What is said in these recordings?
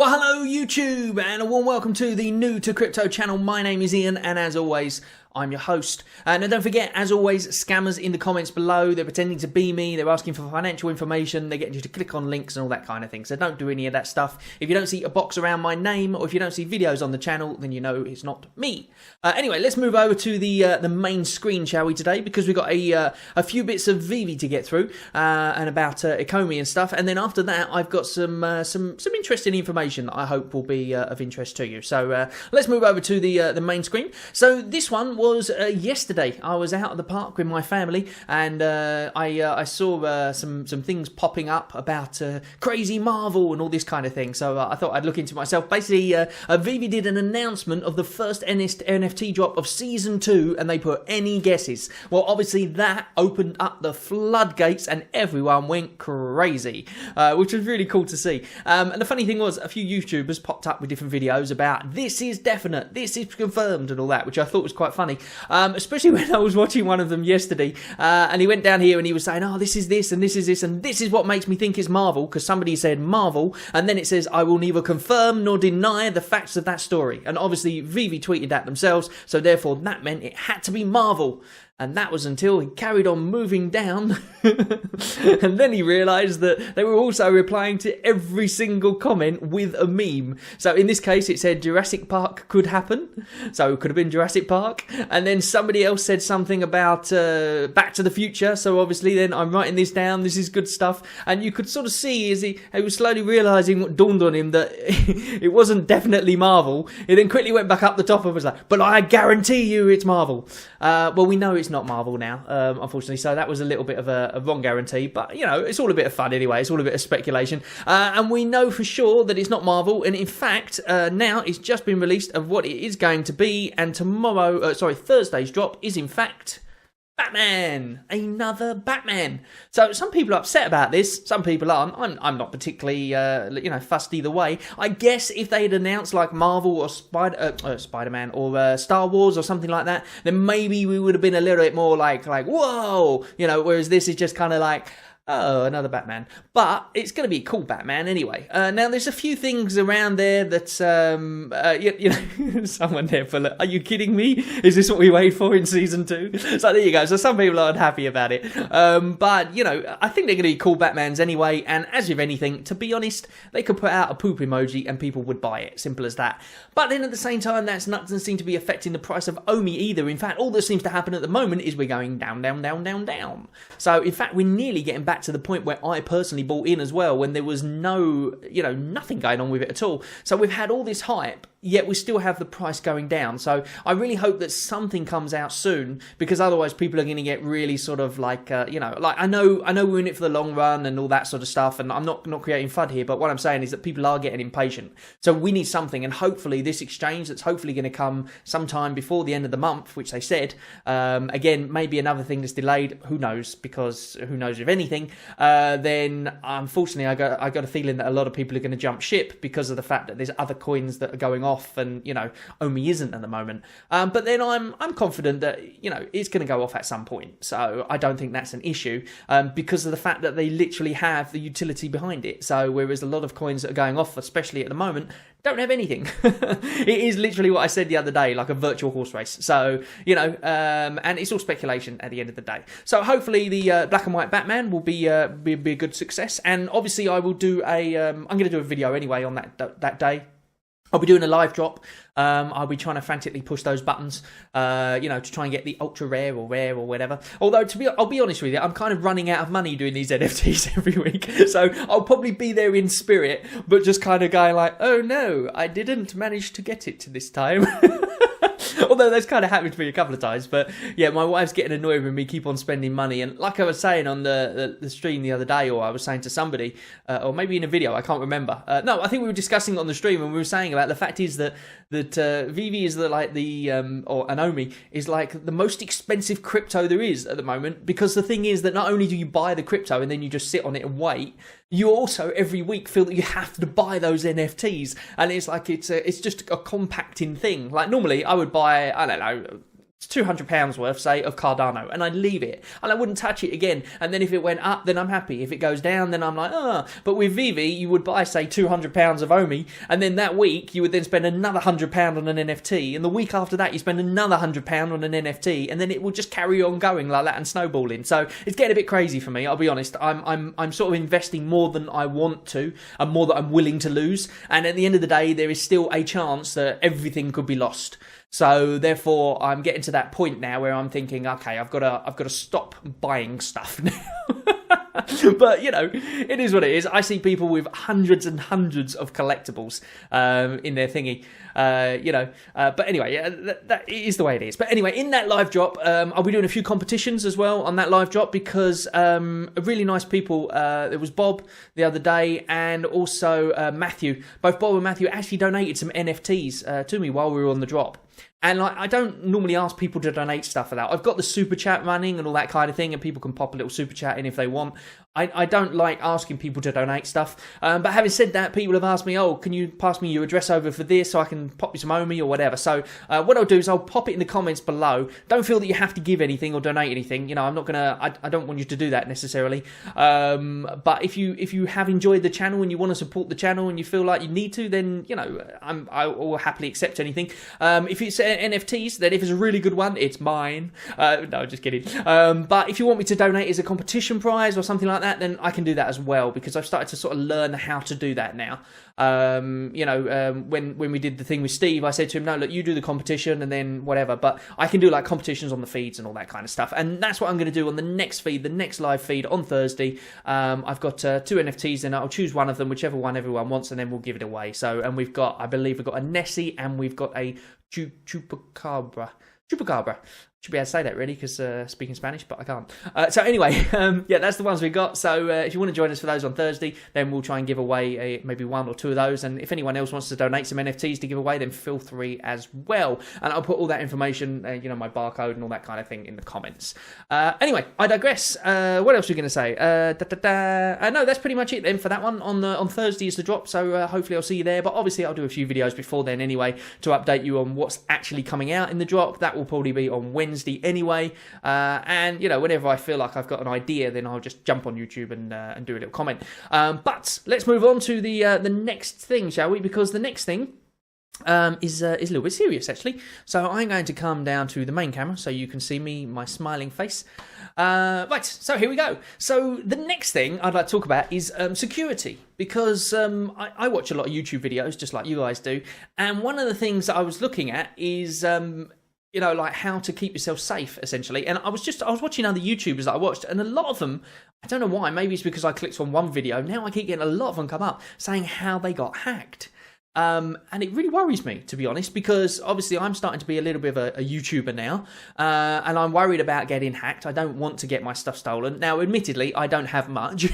Well, hello YouTube, and a warm welcome to the New to Crypto channel. My name is Ian, and as always, I'm your host. Now don't forget, as always, scammers in the comments below. They're pretending to be me, they're asking for financial information, they're getting you to click on links and all that kind of thing. So don't do any of that stuff. If you don't see a box around my name, or if you don't see videos on the channel, then you know it's not me. Anyway, let's move over to the main screen, shall we, today? Because we've got a few bits of Veve to get through, and about Ecomi and stuff. And then after that, I've got some interesting information that I hope will be of interest to you. So let's move over to the main screen. So this one was yesterday. I was out at the park with my family, and I saw some things popping up about crazy Marvel and all this kind of thing. So I thought I'd look into myself. Basically, Veve did an announcement of the first NFT drop of Season 2, and they put any guesses. Well, obviously that opened up the floodgates, and everyone went crazy, which was really cool to see. And the funny thing was, a few YouTubers popped up with different videos about this is definite, this is confirmed, and all that, which I thought was quite funny. Especially when I was watching one of them yesterday, and he went down here and he was saying, oh, this is this, and this is this, and this is what makes me think it's Marvel, because somebody said Marvel, and then it says, I will neither confirm nor deny the facts of that story. And obviously Veve tweeted that themselves, so therefore that meant it had to be Marvel. And that was until he carried on moving down, and then he realised that they were also replying to every single comment with a meme. So in this case, it said Jurassic Park could happen, so it could have been Jurassic Park. And then somebody else said something about Back to the Future, so obviously then I'm writing this down, this is good stuff. And you could sort of see as he was slowly realising what dawned on him, that it wasn't definitely Marvel. He then quickly went back up the top and was like, but I guarantee you it's Marvel. Well, we know it's not Marvel now, unfortunately, so that was a little bit of a wrong guarantee, but you know, it's all a bit of fun anyway, it's all a bit of speculation, and we know for sure that it's not Marvel. And in fact, now it's just been released of what it is going to be, and Thursday's drop is in fact Batman, another Batman. So some people are upset about this, some people aren't. I'm not particularly fussed either way. I guess if they had announced like Marvel or Spider-Man or Star Wars or something like that, then maybe we would have been a little bit more like whoa, you know, whereas this is just kind of like, oh, another Batman. But it's going to be a cool Batman anyway. Now, there's a few things around there that, someone there for, are you kidding me? Is this what we wait for in Season 2? So there you go. So some people aren't happy about it. But, you know, I think they're going to be cool Batmans anyway. And as with anything, to be honest, they could put out a poop emoji and people would buy it. Simple as that. But then at the same time, that doesn't seem to be affecting the price of Omi either. In fact, all that seems to happen at the moment is we're going down, down, down, down, down. So, in fact, we're nearly getting back to the point where I personally bought in as well, when there was nothing going on with it at all. So we've had all this hype, yet we still have the price going down. So I really hope that something comes out soon, because otherwise people are going to get really sort of like, I know we're in it for the long run and all that sort of stuff, and I'm not creating FUD here, but what I'm saying is that people are getting impatient. So we need something, and hopefully this exchange that's hopefully going to come sometime before the end of the month, which they said, again, maybe another thing that's delayed, who knows, because who knows if anything, then unfortunately I got a feeling that a lot of people are going to jump ship because of the fact that there's other coins that are going off, and Omi isn't at the moment. But then I'm confident that it's going to go off at some point. So I don't think that's an issue, because of the fact that they literally have the utility behind it. So whereas a lot of coins that are going off, especially at the moment, don't have anything. It is literally what I said the other day, like a virtual horse race. So, and it's all speculation at the end of the day. So hopefully the black and white Batman will be a good success. And obviously I will do I'm going to do a video anyway on that day. I'll be doing a live drop. I'll be trying to frantically push those buttons, to try and get the ultra rare or whatever. Although I'll be honest with you, I'm kind of running out of money doing these NFTs every week. So I'll probably be there in spirit, but just kind of going like, oh no, I didn't manage to get it this time. Although that's kind of happened to me a couple of times. But yeah, my wife's getting annoyed when we keep on spending money. And like I was saying on the stream the other day, or I was saying to somebody, or maybe in a video, I can't remember. No, I think we were discussing it on the stream, and we were saying about the fact is that Veve is or Omi is like the most expensive crypto there is at the moment. Because the thing is that not only do you buy the crypto and then you just sit on it and wait, you also every week feel that you have to buy those NFTs, and it's like it's just a compacting thing. Like normally I would buy, I don't know, £200 worth, say, of Cardano, and I'd leave it, and I wouldn't touch it again. And then if it went up, then I'm happy. If it goes down, then I'm like, ah. But with Veve, you would buy, say, £200 of Omi, and then that week you would then spend another £100 on an NFT, and the week after that you spend another £100 on an NFT, and then it will just carry on going like that and snowballing. So it's getting a bit crazy for me. I'll be honest. I'm sort of investing more than I want to, and more than I'm willing to lose. And at the end of the day, there is still a chance that everything could be lost. So therefore, I'm getting to that point now where I'm thinking, okay, I've got to stop buying stuff now. But, you know, it is what it is. I see people with hundreds and hundreds of collectibles in their thingy, But anyway, that is the way it is. But anyway, in that live drop, I'll be doing a few competitions as well on that live drop because really nice people. There was Bob the other day and also Matthew. Both Bob and Matthew actually donated some NFTs to me while we were on the drop. And like, I don't normally ask people to donate stuff for that. I've got the super chat running and all that kind of thing, and people can pop a little super chat in if they want. I don't like asking people to donate stuff. But having said that, people have asked me, oh, can you pass me your address over for this so I can pop you some Omi or whatever. So what I'll do is I'll pop it in the comments below. Don't feel that you have to give anything or donate anything. You know, I'm not going to, I don't want you to do that necessarily. But if you have enjoyed the channel and you want to support the channel and you feel like you need to, then, you know, I will happily accept anything. If it's NFTs, then if it's a really good one, it's mine. No, just kidding. But if you want me to donate as a competition prize or something like that, then I can do that as well, because I've started to sort of learn how to do that now. When we did the thing with Steve, I said to him, no, look, you do the competition and then whatever, but I can do like competitions on the feeds and all that kind of stuff. And that's what I'm going to do on the next feed, the next live feed on Thursday. I've got 2 NFTs and I'll choose one of them, whichever one everyone wants, and then we'll give it away. So, and I believe we've got a Nessie and we've got a Chupacabra. Should be able to say that really, because speaking Spanish, but I can't. So anyway, yeah, that's the ones we got. So if you want to join us for those on Thursday, then we'll try and give away maybe 1 or 2 of those. And if anyone else wants to donate some NFTs to give away, then feel free as well. And I'll put all that information, my barcode and all that kind of thing in the comments. Anyway, I digress. What else are we going to say? No, that's pretty much it then for that one. On Thursday is the drop, so hopefully I'll see you there. But obviously I'll do a few videos before then anyway to update you on what's actually coming out in the drop. That will probably be on Wednesday anyway, and whenever I feel like I've got an idea, then I'll just jump on YouTube and do a little comment. But let's move on to the next thing, shall we? Because the next thing is a little bit serious actually. So I'm going to come down to the main camera so you can see me, my smiling face. Right, so here we go. So the next thing I'd like to talk about is security, because I watch a lot of YouTube videos just like you guys do, and one of the things that I was looking at is like how to keep yourself safe, essentially. And I was watching other YouTubers that I watched, and a lot of them, I don't know why, maybe it's because I clicked on one video, now I keep getting a lot of them come up saying how they got hacked. And it really worries me, to be honest, because obviously I'm starting to be a little bit of a YouTuber now, and I'm worried about getting hacked. I don't want to get my stuff stolen. Now, admittedly, I don't have much,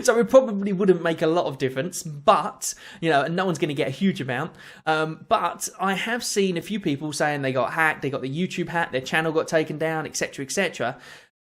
so it probably wouldn't make a lot of difference, but, and no one's going to get a huge amount. But I have seen a few people saying they got hacked, they got the YouTube hacked, their channel got taken down, etc., etc.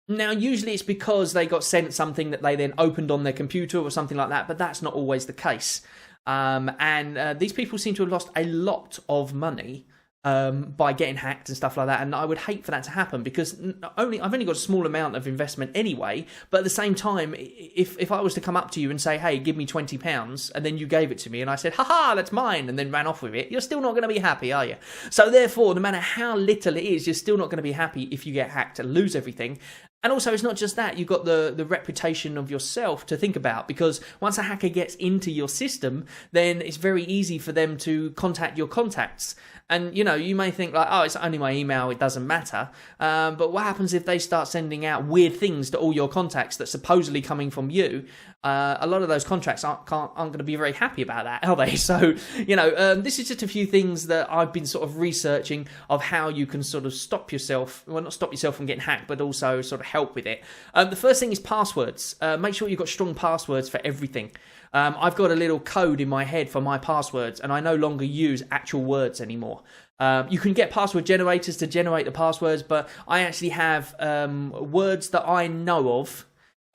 Now, usually it's because they got sent something that they then opened on their computer or something like that, but that's not always the case. And these people seem to have lost a lot of money by getting hacked and stuff like that, and I would hate for that to happen, because I've only got a small amount of investment anyway. But at the same time, if I was to come up to you and say, hey, give me £20, and then you gave it to me and I said, haha, that's mine, and then ran off with it, you're still not going to be happy, are you? So therefore, no matter how little it is, you're still not going to be happy if you get hacked and lose everything. And also, it's not just that, you've got the reputation of yourself to think about, because once a hacker gets into your system, then it's very easy for them to contact your contacts. And, you may think like, oh, it's only my email, it doesn't matter. But what happens if they start sending out weird things to all your contacts that's supposedly coming from you? A lot of those contracts aren't going to be very happy about that, are they? So, this is just a few things that I've been sort of researching of how you can sort of stop yourself, well, not stop yourself from getting hacked, but also sort of help with it. The first thing is passwords. Make sure you've got strong passwords for everything. I've got a little code in my head for my passwords, and I no longer use actual words anymore. You can get password generators to generate the passwords, but I actually have words that I know of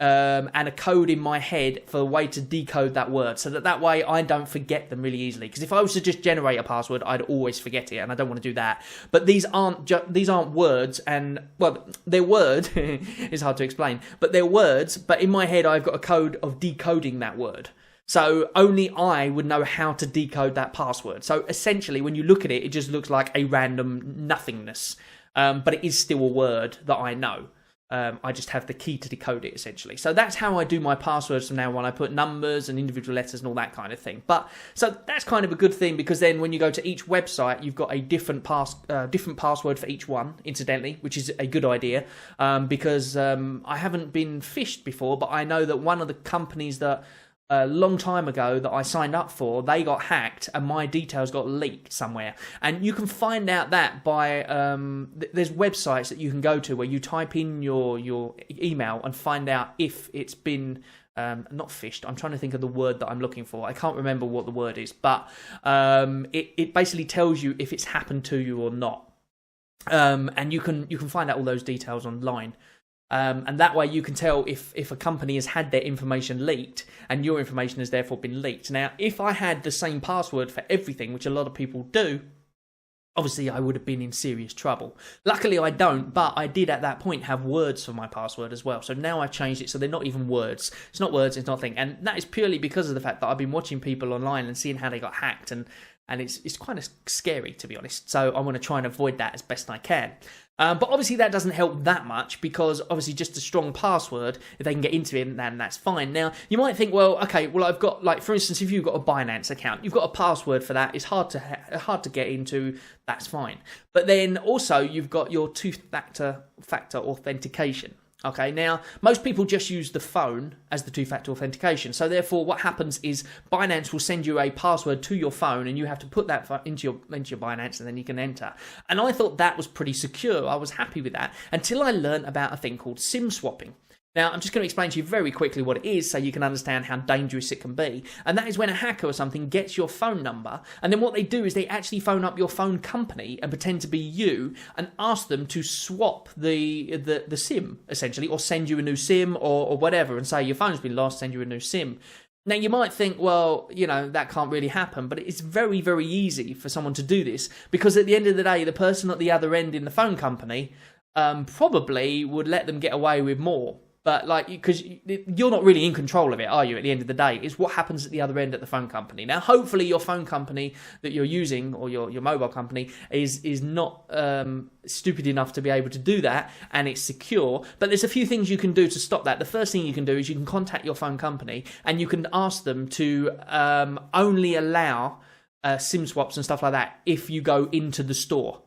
and a code in my head for a way to decode that word, so that way I don't forget them really easily. Because if I was to just generate a password, I'd always forget it, and I don't want to do that. But these aren't words, and well, they're words. It's hard to explain, but they're words. But in my head, I've got a code of decoding that word. So only I would know how to decode that password. So essentially, when you look at it, it just looks like a random nothingness. But it is still a word that I know. I just have the key to decode it, essentially. So that's how I do my passwords from now on. I put numbers and individual letters and all that kind of thing. But so that's kind of a good thing, because then when you go to each website, you've got a different password for each one, incidentally, which is a good idea. Because I haven't been phished before, but I know that one of the companies that a long time ago that I signed up for, they got hacked and my details got leaked somewhere. And you can find out that by there's websites that you can go to where you type in your email and find out if it's been not phished. I'm trying to think of the word that I'm looking for. I can't remember what the word is, but it basically tells you if it's happened to you or not. And you can find out all those details online. And that way you can tell if a company has had their information leaked and your information has therefore been leaked. Now, if I had the same password for everything, which a lot of people do, obviously I would have been in serious trouble. Luckily I don't, but I did at that point have words for my password as well. So now I've changed it so they're not even words. It's not words, it's nothing. And that is purely because of the fact that I've been watching people online and seeing how they got hacked, and it's kind of scary, to be honest. So I want to try and avoid that as best I can. But obviously that doesn't help that much, because obviously just a strong password, if they can get into it, then that's fine. Now, you might think, well, okay, well, I've got, like, for instance, if you've got a Binance account, you've got a password for that, it's hard to get into, that's fine. But then also you've got your two-factor authentication. Okay, now, most people just use the phone as the two-factor authentication. So therefore, what happens is Binance will send you a password to your phone, and you have to put that into your Binance, and then you can enter. And I thought that was pretty secure. I was happy with that until I learned about a thing called SIM swapping. Now, I'm just going to explain to you very quickly what it is so you can understand how dangerous it can be. And that is when a hacker or something gets your phone number, and then what they do is they actually phone up your phone company and pretend to be you and ask them to swap the SIM, essentially, or send you a new SIM or whatever, and say your phone's been lost, send you a new SIM. Now, you might think, well, you know, that can't really happen, but it's very, very easy for someone to do this, because at the end of the day, the person at the other end in the phone company probably would let them get away with more. But, like, because you're not really in control of it, are you, at the end of the day? It's what happens at the other end at the phone company. Now, hopefully your phone company that you're using, or your mobile company, is not stupid enough to be able to do that, and it's secure. But there's a few things you can do to stop that. The first thing you can do is you can contact your phone company, and you can ask them to only allow SIM swaps and stuff like that if you go into the store.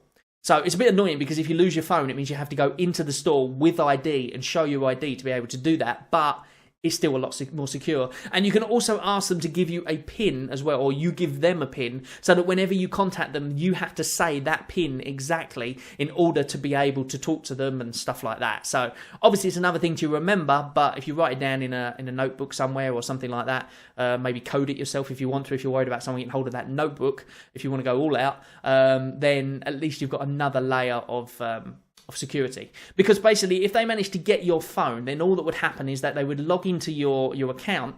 So it's a bit annoying, because if you lose your phone, it means you have to go into the store with ID and show your ID to be able to do that. But it's still a lot more secure. And you can also ask them to give you a PIN as well, or you give them a PIN, so that whenever you contact them, you have to say that PIN exactly in order to be able to talk to them and stuff like that. So obviously it's another thing to remember, but if you write it down in a notebook somewhere or something like that, maybe code it yourself if you want to, if you're worried about something, get hold of that notebook if you want to go all out, then at least you've got another layer of security. Because basically, if they managed to get your phone, then all that would happen is that they would log into your account.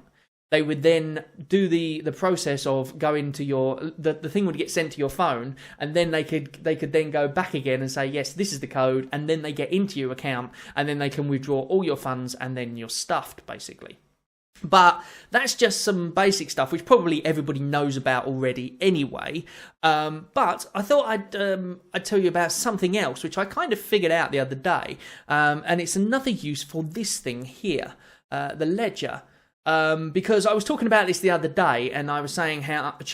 They would then do the process of going to the thing would get sent to your phone, and then they could then go back again and say, yes, this is the code, and then they get into your account, and then they can withdraw all your funds, and then you're stuffed, basically. But that's just some basic stuff, which probably everybody knows about already anyway. But I thought I'd tell you about something else, which I kind of figured out the other day. And it's another use for this thing here, the ledger. Because I was talking about this the other day, and I was saying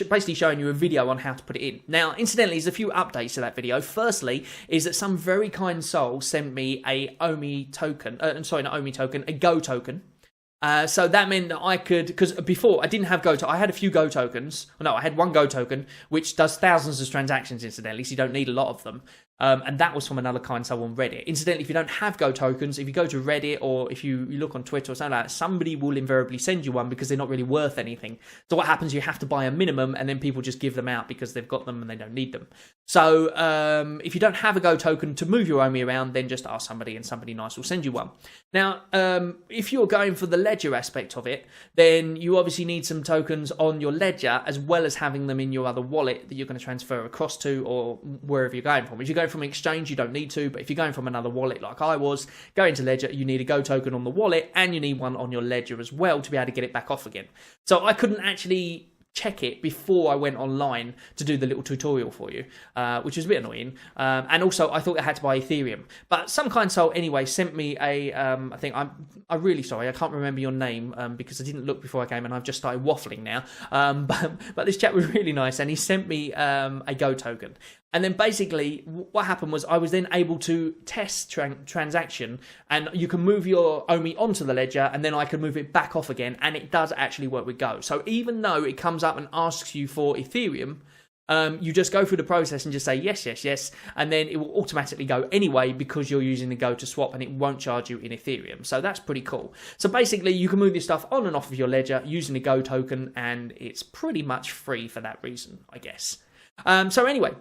basically showing you a video on how to put it in. Now, incidentally, there's a few updates to that video. Firstly, is that some very kind soul sent me a Omi token, a Go token. So that meant that I could, because before I didn't have Go, I had a few Go tokens. No, I had one Go token, which does thousands of transactions, incidentally, so you don't need a lot of them. And that was from another console on Reddit. Incidentally, if you don't have Go tokens, if you go to Reddit or if you look on Twitter or something like that, somebody will invariably send you one because they're not really worth anything. So what happens, you have to buy a minimum and then people just give them out because they've got them and they don't need them. So if you don't have a Go token to move your Omi around, then just ask somebody and somebody nice will send you one. Now, if you're going for the ledger aspect of it, then you obviously need some tokens on your ledger as well as having them in your other wallet that you're going to transfer across to or wherever you're going from. If you're going from an exchange, you don't need to, but if you're going from another wallet like I was, going to ledger, you need a Go token on the wallet and you need one on your ledger as well to be able to get it back off again. So I couldn't actually check it before I went online to do the little tutorial for you, which was a bit annoying. And also, I thought I had to buy Ethereum. But some kind soul anyway sent me a, I think I'm really sorry, I can't remember your name because I didn't look before I came and I've just started waffling now. But this chap was really nice and he sent me a Go token. And then basically what happened was I was then able to test transaction and you can move your Omi onto the ledger and then I can move it back off again and it does actually work with Go. So even though it comes up and asks you for Ethereum, you just go through the process and just say yes, yes, yes, and then it will automatically go anyway because you're using the Go to swap and it won't charge you in Ethereum. So that's pretty cool. So basically you can move your stuff on and off of your ledger using a Go token and it's pretty much free for that reason, I guess. So anyway,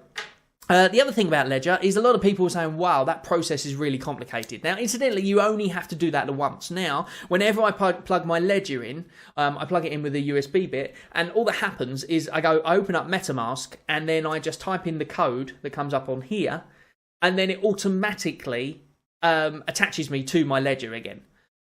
the other thing about Ledger is a lot of people are saying, wow, that process is really complicated. Now, incidentally, you only have to do that once. Now, whenever I plug my Ledger in, I plug it in with a USB bit, and all that happens is I open up MetaMask, and then I just type in the code that comes up on here, and then it automatically attaches me to my Ledger again.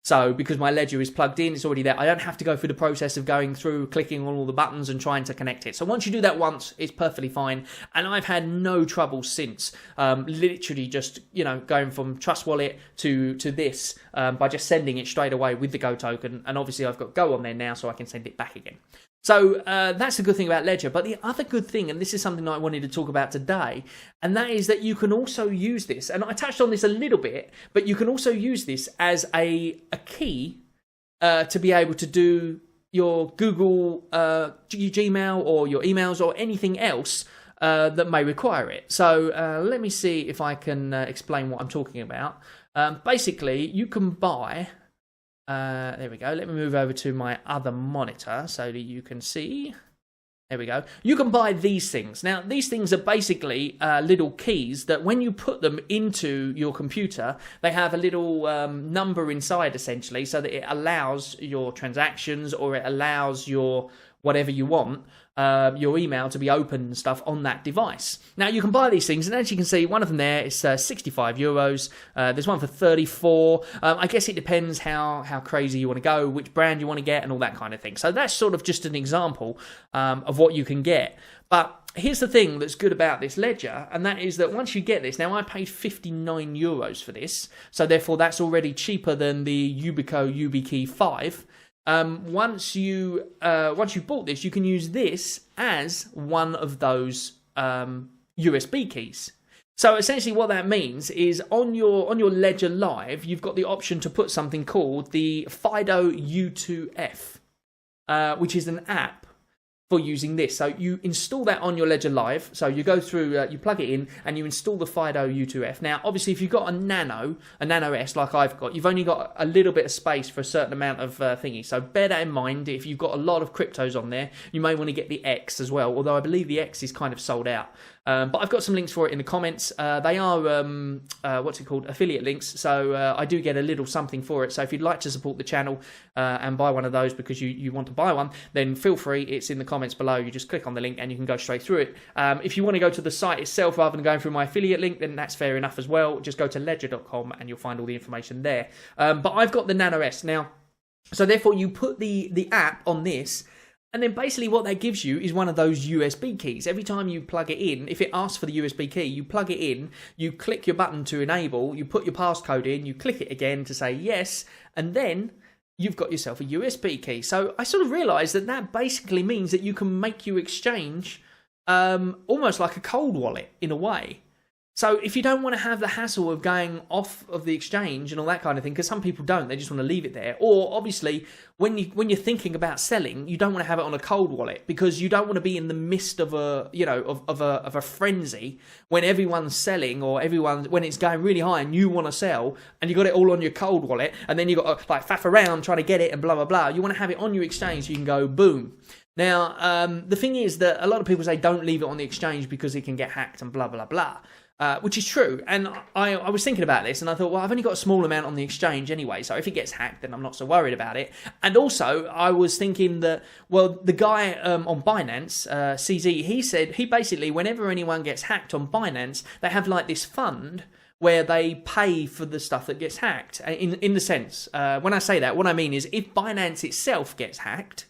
So because my ledger is plugged in, it's already there. I don't have to go through the process of going through, clicking on all the buttons and trying to connect it. So once you do that once, it's perfectly fine. And I've had no trouble since. Literally just, going from Trust Wallet to this by just sending it straight away with the Go token. And obviously I've got Go on there now so I can send it back again. So that's a good thing about Ledger. But the other good thing, and this is something that I wanted to talk about today, and that is that you can also use this, and I touched on this a little bit, but you can also use this as a key to be able to do your Google Gmail or your emails or anything else that may require it. So let me see if I can explain what I'm talking about. Basically, you can buy... there we go. Let me move over to my other monitor so that you can see. There we go. You can buy these things. Now, these things are basically little keys that when you put them into your computer, they have a little number inside, essentially, so that it allows your transactions or it allows your whatever you want, your email to be open and stuff on that device. Now, you can buy these things, and as you can see, one of them there is €65. There's one for 34. I guess it depends how crazy you want to go, which brand you want to get, and all that kind of thing. So that's sort of just an example of what you can get. But here's the thing that's good about this ledger, and that is that once you get this, now I paid €59 for this, so therefore that's already cheaper than the Yubico YubiKey 5. Once you bought this, you can use this as one of those USB keys. So essentially what that means is on your Ledger Live, you've got the option to put something called the FIDO U2F, which is an app for using this. So you install that on your Ledger Live. So you go through, you plug it in and you install the FIDO U2F. Now, obviously, if you've got a Nano S like I've got, you've only got a little bit of space for a certain amount of thingy. So bear that in mind. If you've got a lot of cryptos on there, you may want to get the X as well, although I believe the X is kind of sold out. But I've got some links for it in the comments. They are, affiliate links. So I do get a little something for it. So if you'd like to support the channel and buy one of those because you want to buy one, then feel free. It's in the comments below. You just click on the link and you can go straight through it. If you want to go to the site itself rather than going through my affiliate link, then that's fair enough as well. Just go to ledger.com and you'll find all the information there. But I've got the Nano S now. So therefore you put the app on this. And then basically what that gives you is one of those USB keys. Every time you plug it in, if it asks for the USB key, you plug it in, you click your button to enable, you put your passcode in, you click it again to say yes, and then you've got yourself a USB key. So I sort of realised that basically means that you can make your exchange almost like a cold wallet in a way. So if you don't want to have the hassle of going off of the exchange and all that kind of thing, because some people don't, they just want to leave it there. Or obviously, when you're thinking about selling, you don't want to have it on a cold wallet, because you don't want to be in the midst of a of a frenzy when everyone's selling, or when it's going really high and you want to sell, and you got it all on your cold wallet, and then you got to like faff around trying to get it and blah blah blah. You want to have it on your exchange so you can go boom. Now, the thing is that a lot of people say don't leave it on the exchange because it can get hacked and blah blah blah. Which is true, and I was thinking about this, and I thought, well, I've only got a small amount on the exchange anyway, so if it gets hacked, then I'm not so worried about it. And also, I was thinking that, well, the guy on Binance, CZ, he basically, whenever anyone gets hacked on Binance, they have like this fund where they pay for the stuff that gets hacked. In the sense, when I say that, what I mean is if Binance itself gets hacked,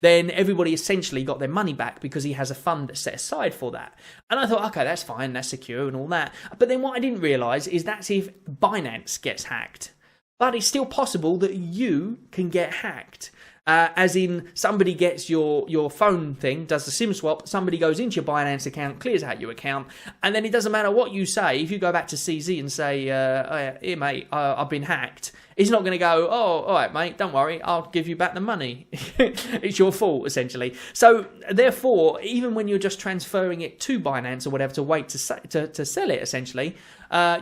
then everybody essentially got their money back because he has a fund that's set aside for that. And I thought, okay, that's fine, that's secure and all that. But then what I didn't realise is that's if Binance gets hacked. But it's still possible that you can get hacked. As in, somebody gets your phone thing, does the SIM swap, somebody goes into your Binance account, clears out your account, and then it doesn't matter what you say. If you go back to CZ and say, here mate, I've been hacked, he's not going to go, oh, all right, mate, don't worry, I'll give you back the money. It's your fault, essentially. So, therefore, even when you're just transferring it to Binance or whatever to wait to sell it, essentially,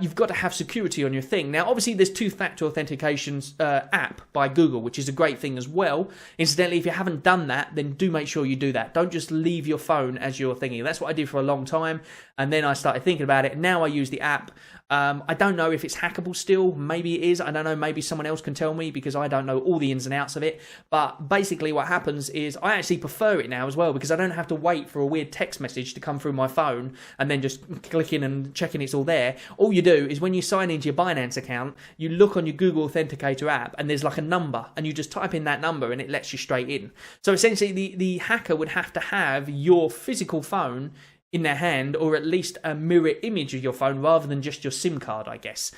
you've got to have security on your thing. Now, obviously, there's two-factor authentication app by Google, which is a great thing as well. Incidentally, if you haven't done that, then do make sure you do that. Don't just leave your phone as your thingy. That's what I did for a long time, and then I started thinking about it. Now I use the app. I don't know if it's hackable still. Maybe it is. I don't know. Maybe someone else can tell me because I don't know all the ins and outs of it. But basically what happens is I actually prefer it now as well, because I don't have to wait for a weird text message to come through my phone and then just clicking and checking it's all there. All you do is when you sign into your Binance account, you look on your Google Authenticator app and there's like a number, and you just type in that number and it lets you straight in. So essentially the hacker would have to have your physical phone in their hand, or at least a mirror image of your phone rather than just your SIM card, I guess.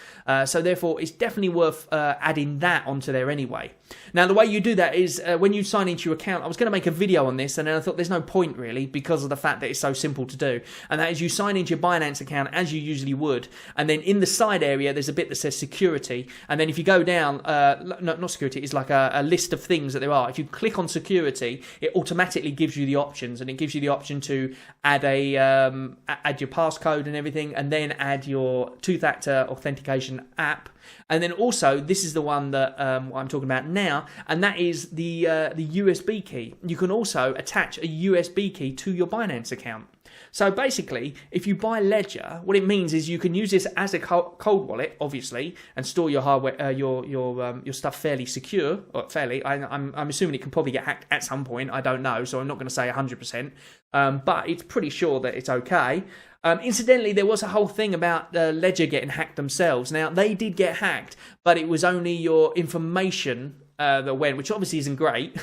So therefore, it's definitely worth adding that onto there anyway. Now, the way you do that is when you sign into your account, I was going to make a video on this, and then I thought there's no point really because of the fact that it's so simple to do. And that is you sign into your Binance account as you usually would, and then in the side area, there's a bit that says security. And then if you go down, not security, it's like a list of things that there are. If you click on security, it automatically gives you the options, and it gives you the option to add add your passcode and everything, and then add your two-factor authentication app. And then also, this is the one that I'm talking about now, and that is the USB key. You can also attach a USB key to your Binance account. So basically, if you buy Ledger, what it means is you can use this as a cold wallet, obviously, and store your hardware, your stuff fairly secure. Or fairly, I'm assuming it can probably get hacked at some point. I don't know, so I'm not going to say 100%. But it's pretty sure that it's okay. Incidentally, there was a whole thing about Ledger getting hacked themselves. Now, they did get hacked, but it was only your information that went, which obviously isn't great,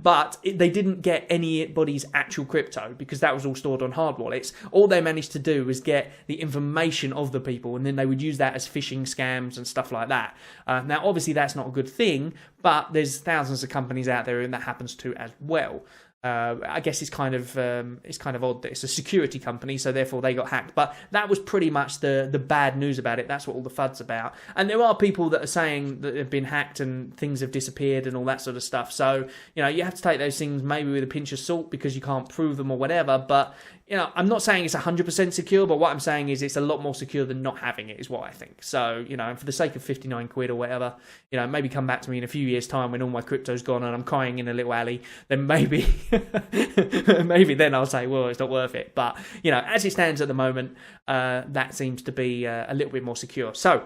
but they didn't get anybody's actual crypto because that was all stored on hard wallets. All they managed to do was get the information of the people, and then they would use that as phishing scams and stuff like that. Now, obviously, that's not a good thing, but there's thousands of companies out there and that happens to as well. I guess it's kind of odd that it's a security company, so therefore they got hacked. But that was pretty much the bad news about it. That's what all the FUD's about. And there are people that are saying that they've been hacked and things have disappeared and all that sort of stuff. So, you have to take those things maybe with a pinch of salt because you can't prove them or whatever. But, I'm not saying it's 100% secure, but what I'm saying is it's a lot more secure than not having it is what I think. So, and for the sake of 59 quid or whatever, maybe come back to me in a few years' time when all my crypto's gone and I'm crying in a little alley, then maybe then I'll say, well, it's not worth it. But, as it stands at the moment, that seems to be a little bit more secure. So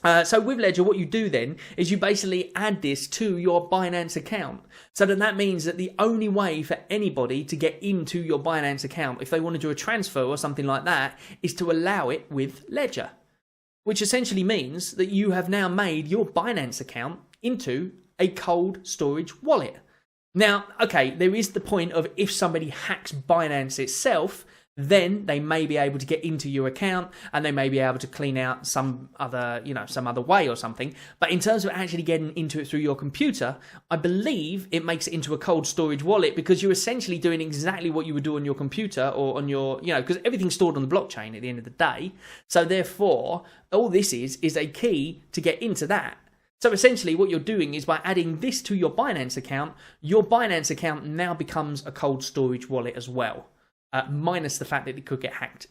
with Ledger, what you do then is you basically add this to your Binance account. So that means that the only way for anybody to get into your Binance account, if they want to do a transfer or something like that, is to allow it with Ledger. Which essentially means that you have now made your Binance account into a cold storage wallet. Now, okay, there is the point of if somebody hacks Binance itself, then they may be able to get into your account and they may be able to clean out some other, some other way or something. But in terms of actually getting into it through your computer, I believe it makes it into a cold storage wallet, because you're essentially doing exactly what you would do on your computer or on your, because everything's stored on the blockchain at the end of the day. So therefore, all this is a key to get into that. So essentially what you're doing is by adding this to your Binance account now becomes a cold storage wallet as well. Minus the fact that it could get hacked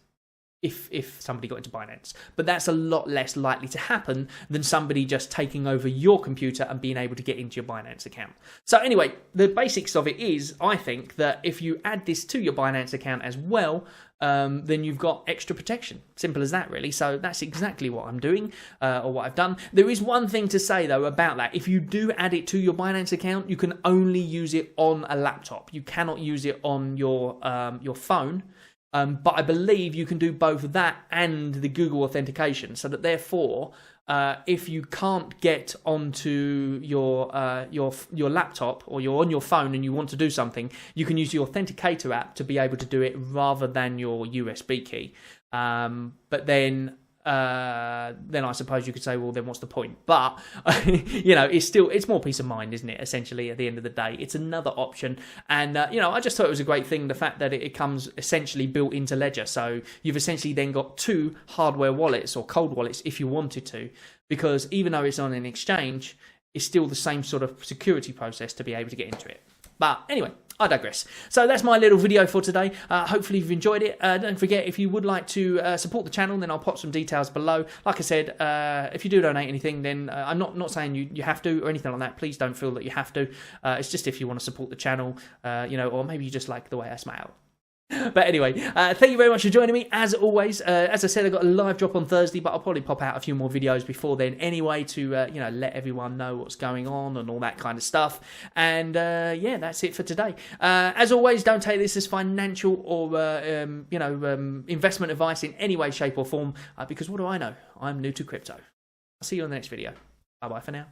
if somebody got into Binance. But that's a lot less likely to happen than somebody just taking over your computer and being able to get into your Binance account. So anyway, the basics of it is, I think, that if you add this to your Binance account as well, then you've got extra protection. Simple as that, really. So that's exactly what I'm doing, or what I've done. There is one thing to say, though, about that. If you do add it to your Binance account, you can only use it on a laptop. You cannot use it on your phone. But I believe you can do both that and the Google authentication, so that therefore, if you can't get onto your laptop, or you're on your phone and you want to do something, you can use the Authenticator app to be able to do it rather than your USB key. But then I suppose you could say, well, then what's the point? But it's more peace of mind, isn't it? Essentially, at the end of the day, it's another option. And I just thought it was a great thing, the fact that it comes essentially built into Ledger. So you've essentially then got two hardware wallets or cold wallets if you wanted to, because even though it's on an exchange, it's still the same sort of security process to be able to get into it. But anyway, I digress. So that's my little video for today. Hopefully you've enjoyed it. Don't forget, if you would like to support the channel, then I'll pop some details below. Like I said, if you do donate anything, then I'm not saying you have to or anything like that. Please don't feel that you have to. It's just if you want to support the channel, or maybe you just like the way I smile. But anyway, thank you very much for joining me. As always, as I said, I've got a live drop on Thursday, but I'll probably pop out a few more videos before then anyway to, let everyone know what's going on and all that kind of stuff. And, that's it for today. As always, don't take this as financial or, investment advice in any way, shape or form, because what do I know? I'm new to crypto. I'll see you on the next video. Bye-bye for now.